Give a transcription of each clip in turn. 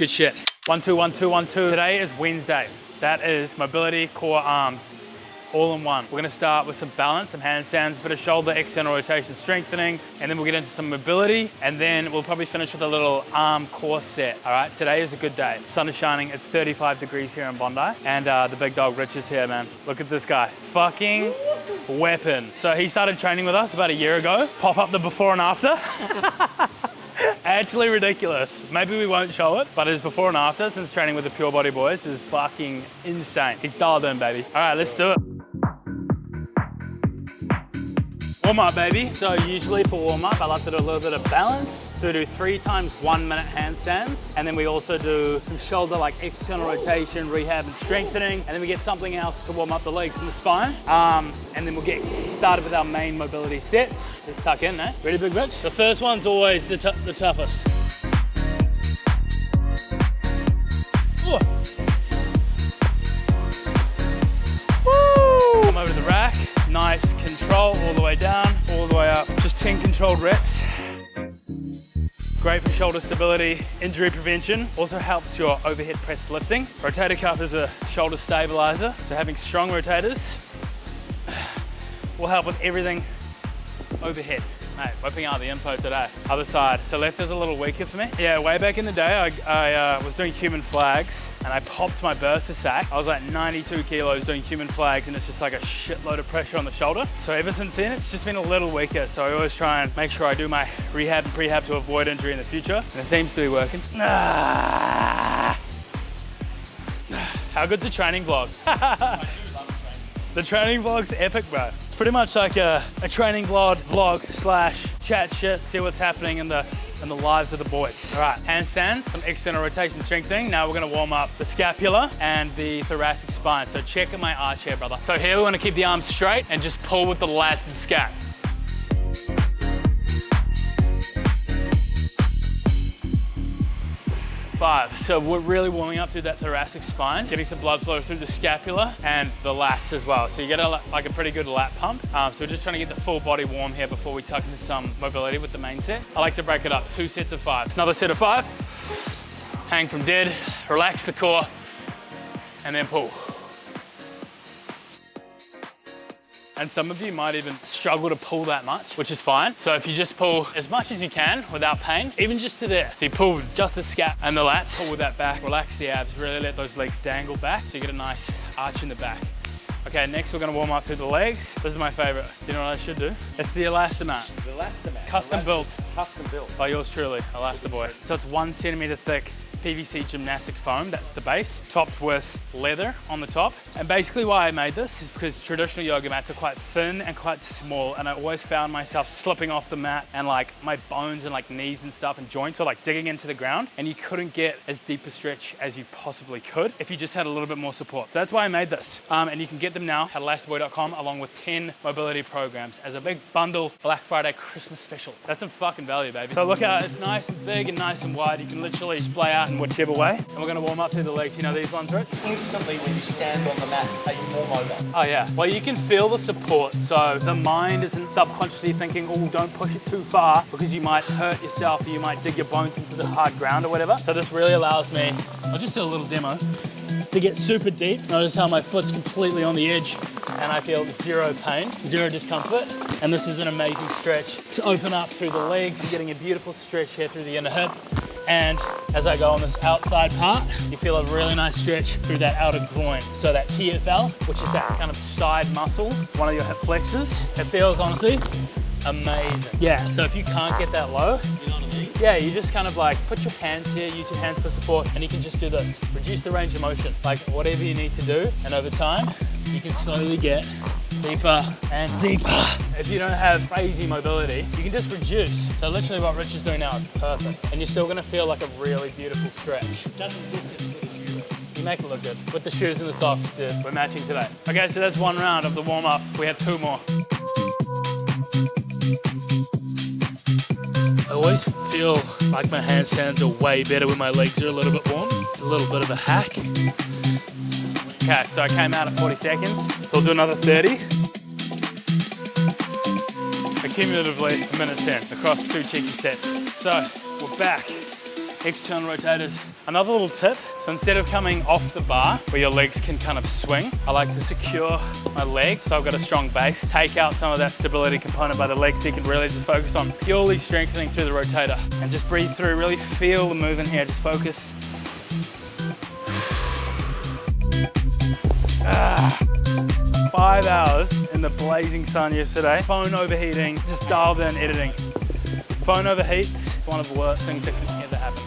good shit. 1, 2, 1, 2, 1, 2. Today is Wednesday. That is mobility, core, arms, all in one. We're gonna start with some balance, some handstands, a bit of shoulder, external rotation, strengthening, and then we'll get into some mobility, and then we'll probably finish with a little arm core set, all right? Today is a good day. Sun is shining, it's 35 degrees here in Bondi, and the big dog Rich is here, man. Look at this guy, fucking weapon. So he started training with us about a year ago. Pop up the before and after. Actually ridiculous. Maybe we won't show it, but his before and after since training with the Pure Body boys is fucking insane. He's dialed in, baby. All right, let's do it. Warm up, baby. So usually for warm up, I like to do a little bit of balance. So we do 3 times 1 minute handstands. And then we also do some shoulder, like external rotation, rehab and strengthening. And then we get something else to warm up the legs and the spine. And then we'll get started with our main mobility sets. Let's tuck in, eh? Ready, Big Rich? The first one's always the toughest. Ooh. Woo! Come over to the rack. Nice control all the way down, all the way up. Just 10 controlled reps. Great for shoulder stability, injury prevention. Also helps your overhead press lifting. Rotator cuff is a shoulder stabilizer, so having strong rotators will help with everything overhead. Mate, whipping out the info today. Other side. So left is a little weaker for me. Yeah, way back in the day, I was doing human flags and I popped my burster sack. I was like 92 kilos doing human flags and it's just like a shitload of pressure on the shoulder. So ever since then, it's just been a little weaker. So I always try and make sure I do my rehab and prehab to avoid injury in the future. And it seems to be working. How good's a training vlog? The training vlog's epic, bro. It's pretty much like a training vlog slash chat shit, see what's happening in the lives of the boys. All right, handstands, some external rotation strengthening. Now we're gonna warm up the scapula and the thoracic spine. So check my arch here, brother. So here we wanna keep the arms straight and just pull with the lats and scap. 5. So we're really warming up through that thoracic spine, getting some blood flow through the scapula and the lats as well. So you get like a pretty good lat pump. So we're just trying to get the full body warm here before we tuck into some mobility with the main set. I like to break it up, 2 sets of 5. Another set of 5. Hang from dead, relax the core, and then pull. And some of you might even struggle to pull that much, which is fine. So if you just pull as much as you can without pain, even just to there. So you pull just the scap and the lats, pull with that back, relax the abs, really let those legs dangle back so you get a nice arch in the back. Okay, next we're gonna warm up through the legs. This is my favorite. You know what I should do? It's the ElastaMat. The ElastaMat. Custom built. Custom built. By yours truly, Elastaboy. So it's 1 centimeter thick PVC gymnastic foam, that's the base, topped with leather on the top. And basically why I made this is because traditional yoga mats are quite thin and quite small, and I always found myself slipping off the mat and like my bones and like knees and stuff and joints are like digging into the ground, and you couldn't get as deep a stretch as you possibly could if you just had a little bit more support. So that's why I made this. And you can get them now at elastaboy.com along with 10 mobility programs as a big bundle Black Friday Christmas special. That's some fucking value, baby. So look out, it's nice and big and nice and wide. You can literally splay out in whichever way. And we're gonna warm up through the legs. You know these ones, Rich? Instantly when you stand on the mat, are you more mobile? Oh yeah. Well, you can feel the support. So the mind isn't subconsciously thinking, oh, don't push it too far because you might hurt yourself or you might dig your bones into the hard ground or whatever. So this really allows me, I'll just do a little demo, to get super deep. Notice how my foot's completely on the edge and I feel 0 pain, 0 discomfort. And this is an amazing stretch to open up through the legs. You're getting a beautiful stretch here through the inner hip. And as I go on this outside part, you feel a really nice stretch through that outer groin. So that TFL, which is that kind of side muscle, one of your hip flexors, it feels honestly amazing. Yeah, so if you can't get that low, you know what I mean? Yeah, you just kind of like put your hands here, use your hands for support, and you can just do this. Reduce the range of motion, like whatever you need to do, and over time, you can slowly get deeper and deeper. If you don't have crazy mobility, you can just reduce. So literally what Rich is doing now is perfect. And you're still gonna feel like a really beautiful stretch. It doesn't look as good as you do. You make it look good. With the shoes and the socks, dude, we're matching today. Okay, so that's 1 round of the warm up. We have 2 more. I always feel like my handstands are way better when my legs are a little bit warm. It's a little bit of a hack. Okay, so I came out at 40 seconds, so I'll do another 30. Cumulatively, 1 minute 10 across 2 cheeky sets. So we're back. External rotators, Another little tip, so instead of coming off the bar where your legs can kind of swing, I like to secure my leg so I've got a strong base, take out some of that stability component by the leg so you can really just focus on purely strengthening through the rotator. And just breathe through, really feel the movement here, just focus. 5 hours in the blazing sun yesterday, phone overheating, just dialed in editing. Phone overheats, it's one of the worst things that can ever happen.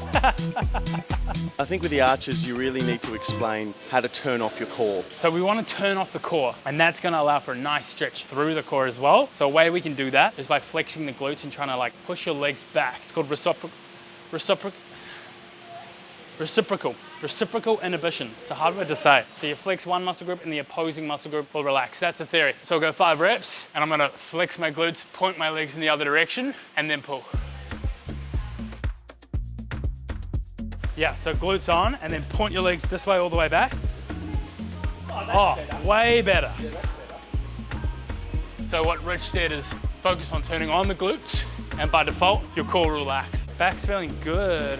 I think with the arches, you really need to explain how to turn off your core. So we want to turn off the core, and that's going to allow for a nice stretch through the core as well. So a way we can do that is by flexing the glutes and trying to like push your legs back. It's called reciprocal inhibition. It's a hard word to say. So you flex one muscle group and the opposing muscle group will relax. That's the theory. So I'll go 5 reps and I'm gonna flex my glutes, point my legs in the other direction and then pull. Yeah, so glutes on and then point your legs this way all the way back. Oh, better. Way better. Yeah, that's better. So what Rich said is focus on turning on the glutes and by default, your core will relax. Back's feeling good.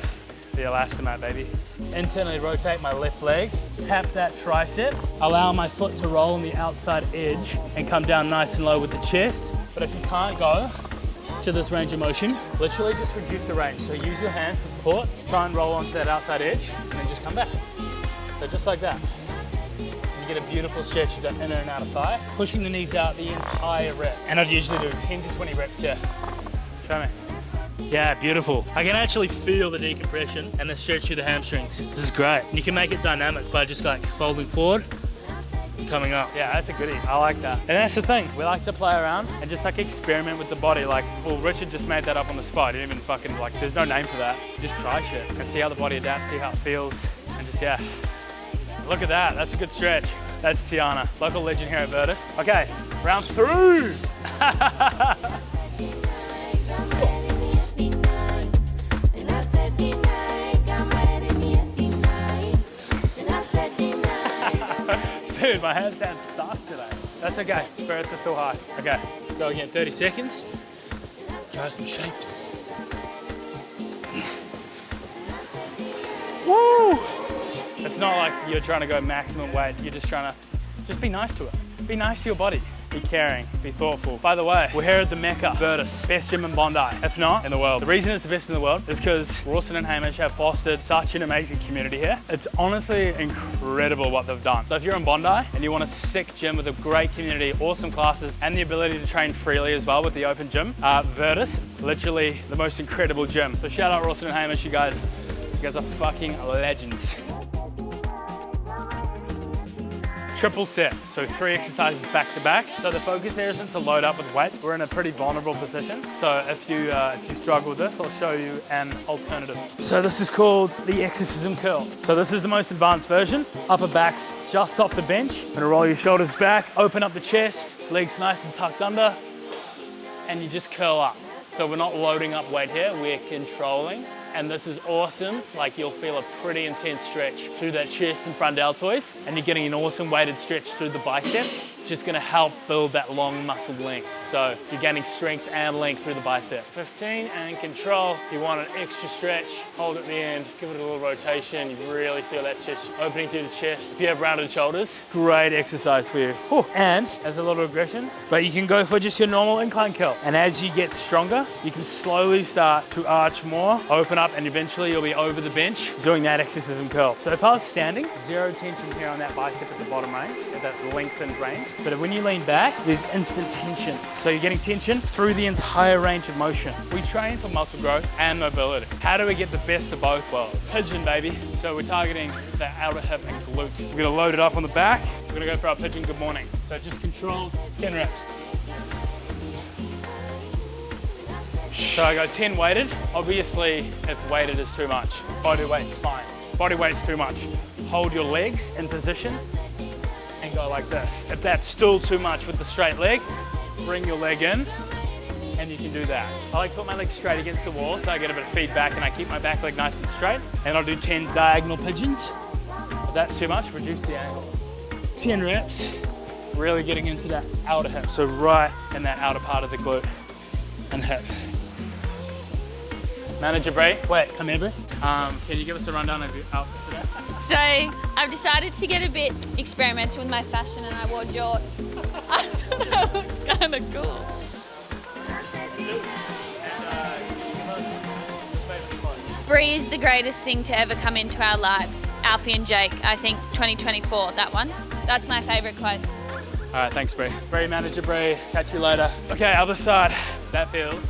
The ElastaMat, baby. Internally rotate my left leg, tap that tricep, allow my foot to roll on the outside edge and come down nice and low with the chest. But if you can't go to this range of motion, literally just reduce the range. So use your hands for support, try and roll onto that outside edge, and then just come back. So just like that. You get a beautiful stretch of the inner and outer thigh, pushing the knees out the entire rep. And I'd usually do 10 to 20 reps here. Show me. Yeah, beautiful. I can actually feel the decompression and the stretch through the hamstrings. This is great. And you can make it dynamic by just like folding forward and coming up. Yeah, that's a goodie. I like that. And that's the thing. We like to play around and just like experiment with the body. Like, well, Richard just made that up on the spot. He didn't even fucking like, there's no name for that. Just try shit and see how the body adapts, see how it feels. And just, yeah. Look at that. That's a good stretch. That's Tiana, local legend here at Virtus. Okay, round 3. Dude, my handstands suck today. That's okay, spirits are still high. Okay, let's go again, 30 seconds. Try some shapes. Woo! It's not like you're trying to go maximum weight, you're just trying to, just be nice to it. Be nice to your body. Be caring, be thoughtful. By the way, we're here at the Mecca, Virtus, best gym in Bondi, if not in the world. The reason it's the best in the world is because Rawson and Hamish have fostered such an amazing community here. It's honestly incredible what they've done. So if you're in Bondi and you want a sick gym with a great community, awesome classes, and the ability to train freely as well with the open gym, Virtus, literally the most incredible gym. So shout out Rawson and Hamish, you guys are fucking legends. Triple set, so 3 exercises back to back. So the focus here isn't to load up with weight. We're in a pretty vulnerable position. So if you struggle with this, I'll show you an alternative. So this is called the Exorcism Curl. So this is the most advanced version. Upper back's just off the bench. Gonna roll your shoulders back, open up the chest, legs nice and tucked under, and you just curl up. So we're not loading up weight here, we're controlling. And this is awesome. Like you'll feel a pretty intense stretch through that chest and front deltoids, and you're getting an awesome weighted stretch through the bicep, which is gonna help build that long muscle length. So you're gaining strength and length through the bicep. 15 and control. If you want an extra stretch, hold at the end, give it a little rotation. You really feel that stretch opening through the chest. If you have rounded shoulders, great exercise for you. Whew. And as a little regression, but you can go for just your normal incline curl. And as you get stronger, you can slowly start to arch more, open up, and eventually you'll be over the bench doing that exorcism curl. So if I was standing, 0 tension here on that bicep at the bottom range, at that lengthened range. But when you lean back, there's instant tension. So you're getting tension through the entire range of motion. We train for muscle growth and mobility. How do we get the best of both worlds? Pigeon, baby. So we're targeting the outer hip and glute. We're gonna load it up on the back. We're gonna go for our Pigeon Good Morning. So just controlled 10 reps. So I go 10 weighted. Obviously, if weighted is too much, body weight's fine. Body weight's too much. Hold your legs in position and go like this. If that's still too much with the straight leg, bring your leg in and you can do that. I like to put my leg straight against the wall so I get a bit of feedback and I keep my back leg nice and straight. And I'll do 10 diagonal pigeons. If that's too much, reduce the angle. 10 reps, really getting into that outer hip. So right in that outer part of the glute and hip. Manage your breath. Wait, come here, bro. Can you give us a rundown of your outfit today? So I've decided to get a bit experimental with my fashion and I wore jorts. I thought that looked kind of cool. Bree is the greatest thing to ever come into our lives. Alfie and Jake, I think 2024, that one. That's my favourite quote. All right, thanks, Bree. Bree, manager Bree, catch you later. Okay, other side. That feels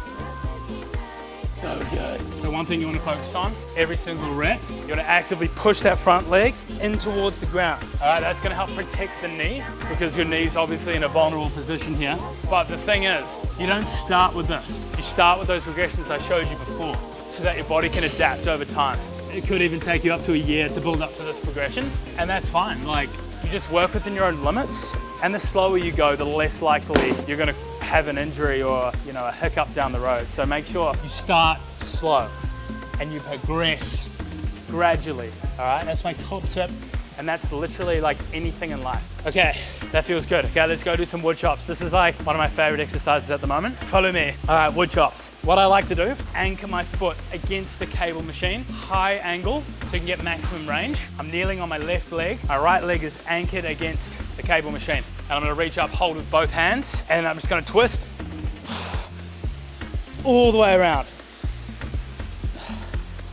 so good. So one thing you want to focus on, every single rep, you want to actively push that front leg in towards the ground. All right, that's going to help protect the knee because your knee's obviously in a vulnerable position here. But the thing is, you don't start with this. You start with those regressions I showed you before so that your body can adapt over time. It could even take you up to a year to build up to this progression, and that's fine. Like, you just work within your own limits, and the slower you go, the less likely you're going to have an injury or, you know, a hiccup down the road. So make sure you start slow and you progress gradually. All right, that's my top tip, and that's literally like anything in life. Okay, that feels good. Okay, let's go do some wood chops. This is like one of my favorite exercises at the moment. Follow me. All right, wood chops. What I like to do, anchor my foot against the cable machine, high angle, so you can get maximum range. I'm kneeling on my left leg. My right leg is anchored against the cable machine. And I'm gonna reach up, hold with both hands, and I'm just gonna twist all the way around.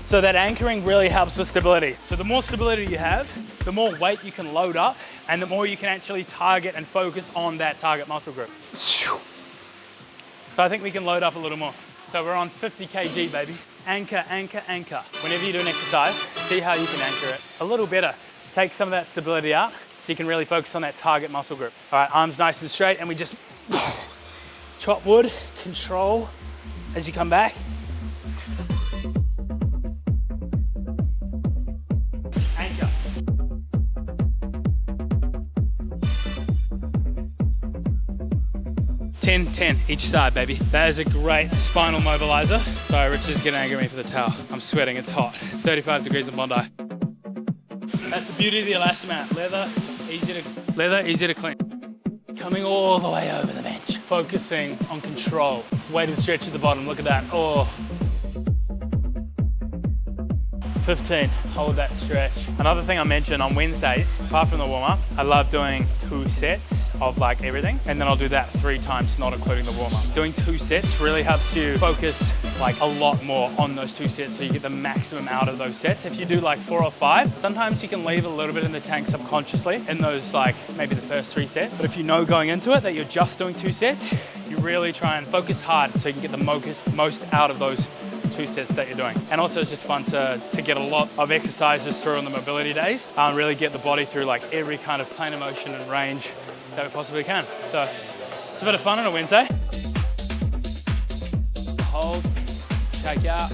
So that anchoring really helps with stability. So the more stability you have, the more weight you can load up, and the more you can actually target and focus on that target muscle group. So I think we can load up a little more. So we're on 50 kg, baby. Anchor, anchor, anchor. Whenever you do an exercise, see how you can anchor it a little better. Take some of that stability out so you can really focus on that target muscle group. All right, arms nice and straight, and we just chop wood, control as you come back. Anchor. Ten each side, baby. That is a great spinal mobilizer. Sorry, Richard's getting angry at me for the towel. I'm sweating, it's hot. It's 35 degrees in Bondi. That's the beauty of the ElastaMat. Leather, easy to clean. Coming all the way over the bench. Focusing on control. Weight and stretch at the bottom, look at that. Oh. 15, hold that stretch. Another thing I mentioned on Wednesdays, apart from the warm-up, I love doing 2 sets of like everything, and then I'll do that 3 times, not including the warm-up. Doing 2 sets really helps you focus like a lot more on those 2 sets so you get the maximum out of those sets. If you do like 4 or 5, sometimes you can leave a little bit in the tank subconsciously in those like maybe the first 3 sets. But if you know going into it that you're just doing 2 sets, you really try and focus hard so you can get the most out of those 2 sets that you're doing. And also it's just fun to get a lot of exercises through on the mobility days, really get the body through like every kind of plane of motion and range that we possibly can. So it's a bit of fun on a Wednesday. Hold, shake out.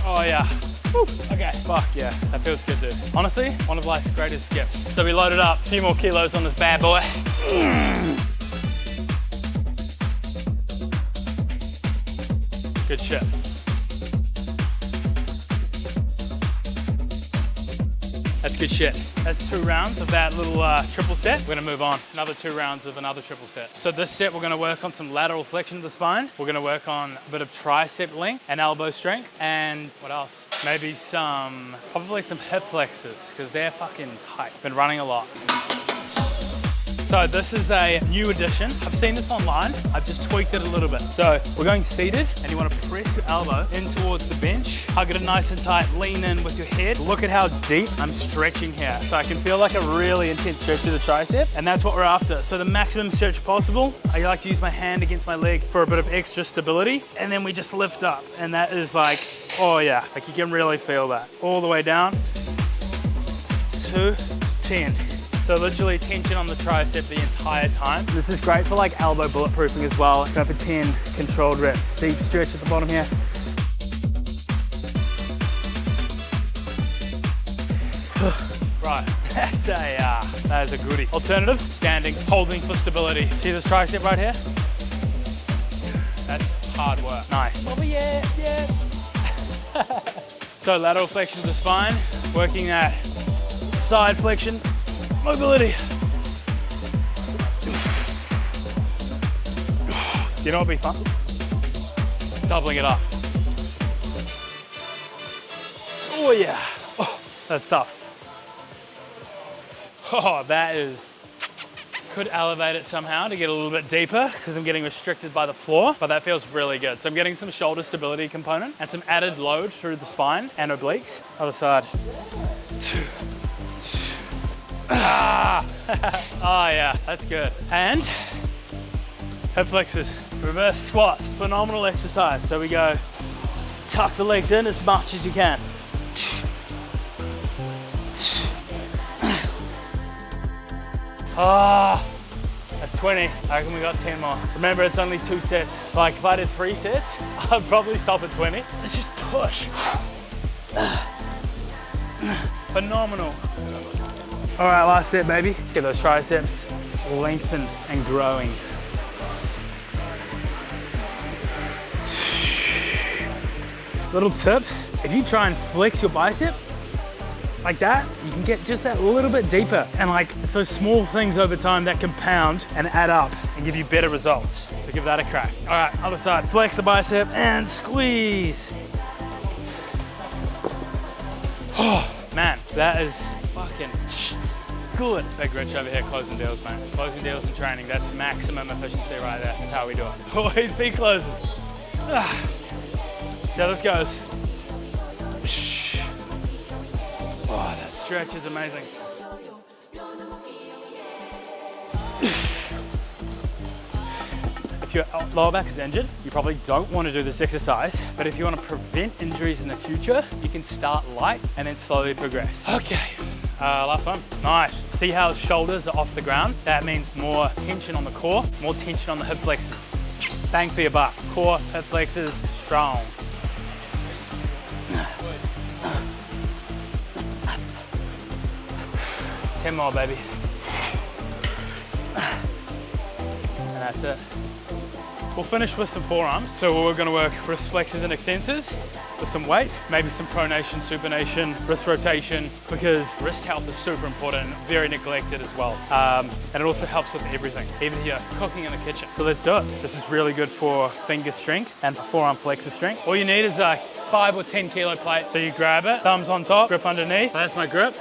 Oh yeah. Woo. Okay, fuck yeah, that feels good, dude. Honestly, one of life's greatest gifts. So we loaded up a few more kilos on this bad boy. Good shit. That's good shit. That's 2 rounds of that little triple set. We're gonna move on. Another 2 rounds of another triple set. So this set, we're gonna work on some lateral flexion of the spine. We're gonna work on a bit of tricep length and elbow strength. And what else? Maybe probably some hip flexors, because they're fucking tight. Been running a lot. So this is a new addition. I've seen this online. I've just tweaked it a little bit. So we're going seated, and you want to press your elbow in towards the bench. Hug it nice and tight, lean in with your head. Look at how deep I'm stretching here. So I can feel like a really intense stretch of the tricep, and that's what we're after. So the maximum stretch possible. I like to use my hand against my leg for a bit of extra stability, and then we just lift up. And that is like, oh yeah, like you can really feel that. All the way down to 10. So literally tension on the tricep the entire time. This is great for like elbow bulletproofing as well. Go for 10 controlled reps. Deep stretch at the bottom here. Right, that is a goodie. Alternative, standing, holding for stability. See this tricep right here? That's hard work. Nice. Oh yeah. So lateral flexion of the spine, working that side flexion. Mobility. You know what'd be fun? Doubling it up. Oh yeah. Oh, that's tough. Oh, that is, could elevate it somehow to get a little bit deeper because I'm getting restricted by the floor, but that feels really good. So I'm getting some shoulder stability component and some added load through the spine and obliques. Other side. Ah. Oh yeah, that's good. And hip flexors, reverse squats, phenomenal exercise. So we go, tuck the legs in as much as you can. Ah, that's 20. I reckon we got 10 more. Remember, it's only 2 sets. Like if I did 3 sets, I'd probably stop at 20. Let's just push. Phenomenal. All right, last set, baby. Get those triceps lengthened and growing. Little tip, if you try and flex your bicep like that, you can get just that little bit deeper. And like, it's those small things over time that compound and add up and give you better results. So give that a crack. All right, other side, flex the bicep and squeeze. Oh, man, that is fucking good. Big Rich over here closing deals, man. Closing deals in training, that's maximum efficiency right there. That's how we do it. Always be closing. See how this goes. Oh, that stretch is amazing. If your lower back is injured, you probably don't want to do this exercise, but if you want to prevent injuries in the future, you can start light and then slowly progress. Okay, last one. Nice. See how the shoulders are off the ground? That means more tension on the core, more tension on the hip flexors. Bang for your buck. Core, hip flexors, strong. 10 more, baby. And that's it. We'll finish with some forearms. So we're gonna work wrist flexors and extensors with some weight, maybe some pronation, supination, wrist rotation, because wrist health is super important and very neglected as well. And it also helps with everything, even here, cooking in the kitchen. So let's do it. This is really good for finger strength and forearm flexor strength. All you need is like 5 or 10 kilo plate. So you grab it, thumbs on top, grip underneath. That's my grip.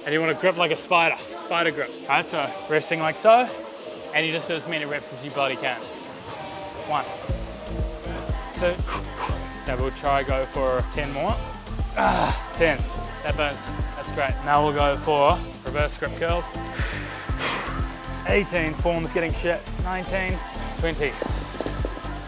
And you want to grip like a spider grip. All right, so resting like so, and you just do as many reps as you bloody can. 1, 2, now we'll try go for 10 more. 10, that burns, that's great. Now we'll go for reverse grip curls. 18, form's getting shit. 19, 20.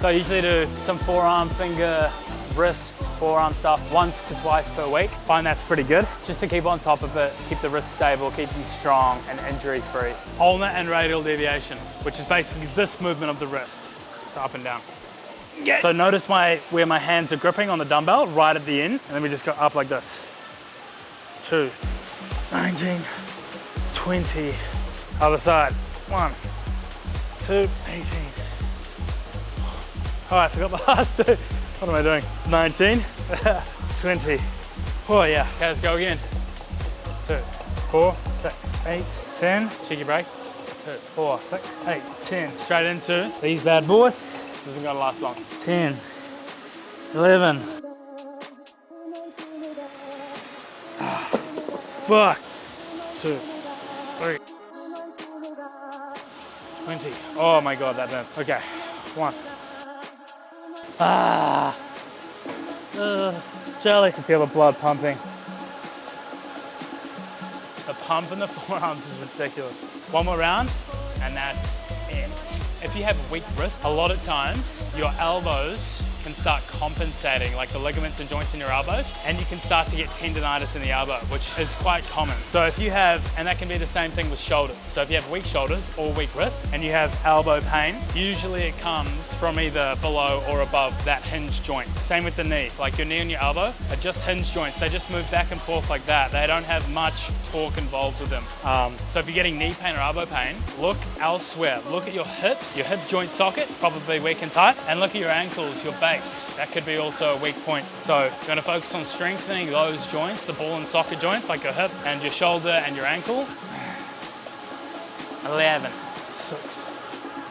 So I usually do some forearm, finger, wrist, forearm stuff once to twice per week. Find that's pretty good. Just to keep on top of it, keep the wrist stable, keep you strong and injury free. Ulnar and Radial Deviation, which is basically this movement of the wrist. So up and down. Yeah. So notice where my hands are gripping on the dumbbell right at the end, and then we just go up like this. 2, 19, 20. Other side. 1, 2, 18. All right, I forgot the last 2. What am I doing? 19, 20. Oh yeah, okay, let's go again. 2, 4, 6, 8, 10. Cheeky break. 2, 4, 6, 8, 10. Straight into these bad boys. This isn't gonna last long. 10, 11. Fuck. 2, 3, 20. Oh my God, that burns. Okay, 1. Jelly. I can feel the blood pumping. The pump in the forearms is ridiculous. One more round, and that's it. If you have weak wrists, a lot of times your elbows can start compensating, like the ligaments and joints in your elbows, and you can start to get tendonitis in the elbow, which is quite common. So if you have, and that can be the same thing with shoulders. So if you have weak shoulders or weak wrists, and you have elbow pain, usually it comes from either below or above that hinge joint. Same with the knee. Like your knee and your elbow are just hinge joints. They just move back and forth like that. They don't have much torque involved with them. So if you're getting knee pain or elbow pain, look elsewhere. Look at your hips, your hip joint socket, probably weak and tight, and look at your ankles, your base. That could be also a weak point. So you're going to focus on strengthening those joints, the ball and socket joints, like your hip and your shoulder and your ankle. 11, 6,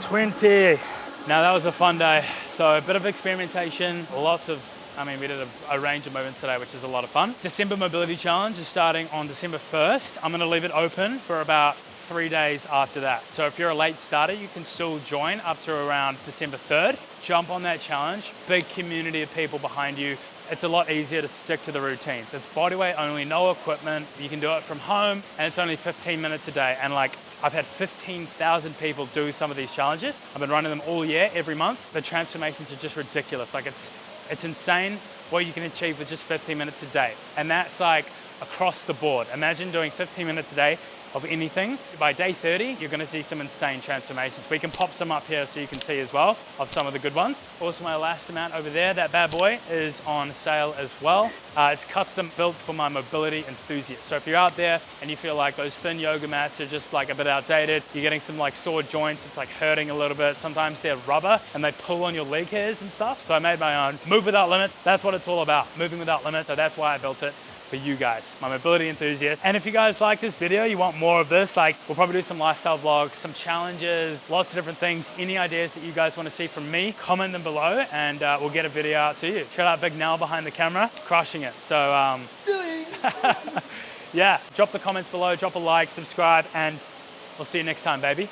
20. Now that was a fun day. So a bit of experimentation, lots of I mean, we did a range of movements today, which is a lot of fun. December Mobility Challenge is starting on December 1st. I'm gonna leave it open for about 3 days after that. So if you're a late starter, you can still join up to around December 3rd. Jump on that challenge, big community of people behind you. It's a lot easier to stick to the routines. It's bodyweight only, no equipment. You can do it from home, and it's only 15 minutes a day. And like, I've had 15,000 people do some of these challenges. I've been running them all year, every month. The transformations are just ridiculous. Like, it's insane what you can achieve with just 15 minutes a day. And that's like across the board. Imagine doing 15 minutes a day of anything. By day 30, you're gonna see some insane transformations. We can pop some up here so you can see as well of some of the good ones. Also my ElastaMat over there, that bad boy is on sale as well. It's custom built for my mobility enthusiasts. So if you're out there and you feel like those thin yoga mats are just like a bit outdated, you're getting some like sore joints, it's like hurting a little bit. Sometimes they're rubber and they pull on your leg hairs and stuff. So I made my own. Move without limits, that's what it's all about. Moving without limits, so that's why I built it. For you guys, my mobility enthusiasts. And if you guys like this video, you want more of this, like we'll probably do some lifestyle vlogs, some challenges, lots of different things. Any ideas that you guys want to see from me, comment them below and we'll get a video out to you. Shout out Big Nell behind the camera, crushing it. So yeah, drop the comments below, drop a like, subscribe, and we'll see you next time, baby.